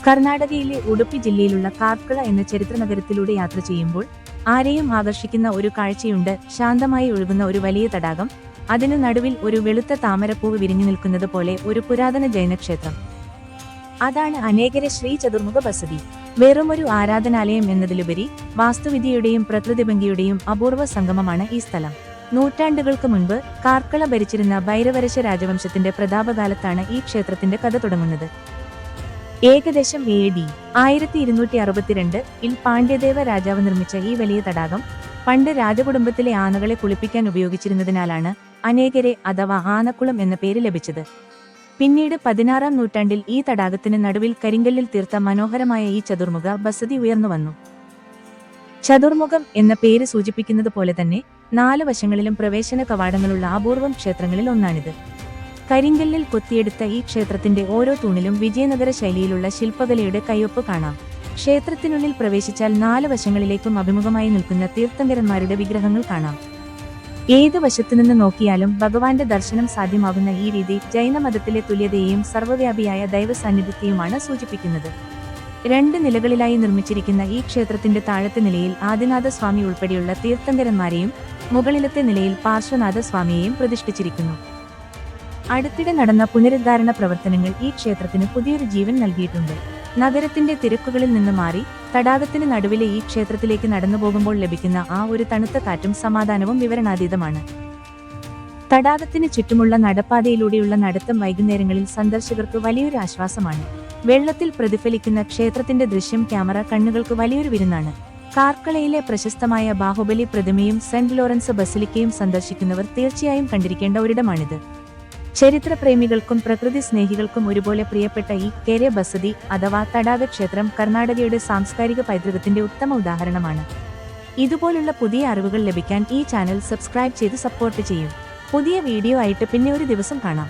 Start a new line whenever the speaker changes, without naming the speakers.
കർണാടകയിലെ ഉടുപ്പി ജില്ലയിലുള്ള കാർക്കಳ എന്ന ചരിത്ര നഗരത്തിലൂടെ യാത്ര ചെയ്യുമ്പോൾ ആരെയും ആകർഷിക്കുന്ന ഒരു കാഴ്ചയുണ്ട്. ശാന്തമായി ഒഴുകുന്ന ഒരു വലിയ തടാകം, അതിനു നടുവിൽ ഒരു വെളുത്ത താമരപ്പൂവ് വിരിഞ്ഞു നിൽക്കുന്നത് പോലെ ഒരു പുരാതന ജൈനക്ഷേത്രം. അതാണ് അനേകര ശ്രീ ചതുർമുഖ ബസദി. വെറുമൊരു ആരാധനാലയം എന്നതിലുപരി വാസ്തുവിദ്യയുടെയും പ്രകൃതിഭംഗിയുടെയും അപൂർവ സംഗമമാണ് ഈ സ്ഥലം. നൂറ്റാണ്ടുകൾക്ക് മുൻപ് കാർക്കള ഭരിച്ചിരുന്ന ഭൈരവരശ രാജവംശത്തിന്റെ പ്രതാപകാലത്താണ് ഈ ക്ഷേത്രത്തിന്റെ കഥ തുടങ്ങുന്നത്. ഏകദേശം AD 1262 പാണ്ഡ്യദേവ രാജാവ് നിർമ്മിച്ച ഈ വലിയ തടാകം പണ്ട് രാജകുടുംബത്തിലെ ആനകളെ കുളിപ്പിക്കാൻ ഉപയോഗിച്ചിരുന്നതിനാലാണ് അനേകരെ അഥവാ ആനക്കുളം എന്ന പേര് ലഭിച്ചത്. പിന്നീട് 16-ാം നൂറ്റാണ്ടിൽ ഈ തടാകത്തിന് നടുവിൽ കരിങ്കല്ലിൽ തീർത്ത മനോഹരമായ ഈ ചതുർമുഖ ബസദി ഉയർന്നു വന്നു. ചതുർമുഖം എന്ന പേര് സൂചിപ്പിക്കുന്നത് പോലെ തന്നെ 4 വശങ്ങളിലും പ്രവേശന കവാടങ്ങളുള്ള അപൂർവം ക്ഷേത്രങ്ങളിൽ ഒന്നാണിത്. കരിങ്കല്ലിൽ കൊത്തിയെടുത്ത ഈ ക്ഷേത്രത്തിന്റെ ഓരോ തൂണിലും വിജയനഗര ശൈലിയിലുള്ള ശില്പകലയുടെ കയ്യൊപ്പ് കാണാം. ക്ഷേത്രത്തിനുള്ളിൽ പ്രവേശിച്ചാൽ 4 വശങ്ങളിലേക്കും അഭിമുഖമായി നിൽക്കുന്ന തീർത്ഥങ്കരന്മാരുടെ വിഗ്രഹങ്ങൾ കാണാം. ഏത് വശത്തുനിന്ന് നോക്കിയാലും ഭഗവാന്റെ ദർശനം സാധ്യമാകുന്ന ഈ രീതി ജൈനമതത്തിലെ തുല്യതയെയും സർവ്വവ്യാപിയായ ദൈവ സാന്നിധ്യത്തെയുമാണ് സൂചിപ്പിക്കുന്നത്. 2 നിലകളിലായി നിർമ്മിച്ചിരിക്കുന്ന ഈ ക്ഷേത്രത്തിന്റെ താഴത്തെ നിലയിൽ ആദിനാഥ സ്വാമി ഉൾപ്പെടെയുള്ള തീർത്ഥങ്കരന്മാരെയും മുകളിലത്തെ നിലയിൽ പാർശ്വനാഥ സ്വാമിയെയും പ്രതിഷ്ഠിച്ചിരിക്കുന്നു. അടുത്തിടെ നടന്ന പുനരുദ്ധാരണ പ്രവർത്തനങ്ങൾ ഈ ക്ഷേത്രത്തിന് പുതിയൊരു ജീവൻ നൽകിയിട്ടുണ്ട്. നഗരത്തിന്റെ തിരക്കുകളിൽ നിന്ന് മാറി തടാകത്തിന് നടുവിലെ ഈ ക്ഷേത്രത്തിലേക്ക് നടന്നുപോകുമ്പോൾ ലഭിക്കുന്ന ആ ഒരു തണുത്ത കാറ്റും സമാധാനവും വിവരണാതീതമാണ്. തടാകത്തിന് ചുറ്റുമുള്ള നടപ്പാതയിലൂടെയുള്ള നടത്തം വൈകുന്നേരങ്ങളിൽ സന്ദർശകർക്ക് വലിയൊരു ആശ്വാസമാണ്. വെള്ളത്തിൽ പ്രതിഫലിക്കുന്ന ക്ഷേത്രത്തിന്റെ ദൃശ്യം ക്യാമറ കണ്ണുകൾക്ക് വലിയൊരു വിരുന്നാണ്. കാർക്കളയിലെ പ്രശസ്തമായ ബാഹുബലി പ്രതിമയും സെന്റ് ലോറൻസ് ബസിലിക്കയും സന്ദർശിക്കുന്നവർ തീർച്ചയായും കണ്ടിരിക്കേണ്ട ഒരിടമാണിത്. ചരിത്രപ്രേമികൾക്കും പ്രകൃതി സ്നേഹികൾക്കും ഒരുപോലെ പ്രിയപ്പെട്ട ഈ കേര ബസദി അഥവാ തടാക ക്ഷേത്രം കർണാടകയുടെ സാംസ്കാരിക പൈതൃകത്തിന്റെ ഉത്തമ ഉദാഹരണമാണ്. ഇതുപോലുള്ള പുതിയ അറിവുകൾ ലഭിക്കാൻ ഈ ചാനൽ സബ്സ്ക്രൈബ് ചെയ്ത് സപ്പോർട്ട് ചെയ്യും. പുതിയ വീഡിയോ ആയിട്ട് പിന്നെ ഒരു ദിവസം കാണാം.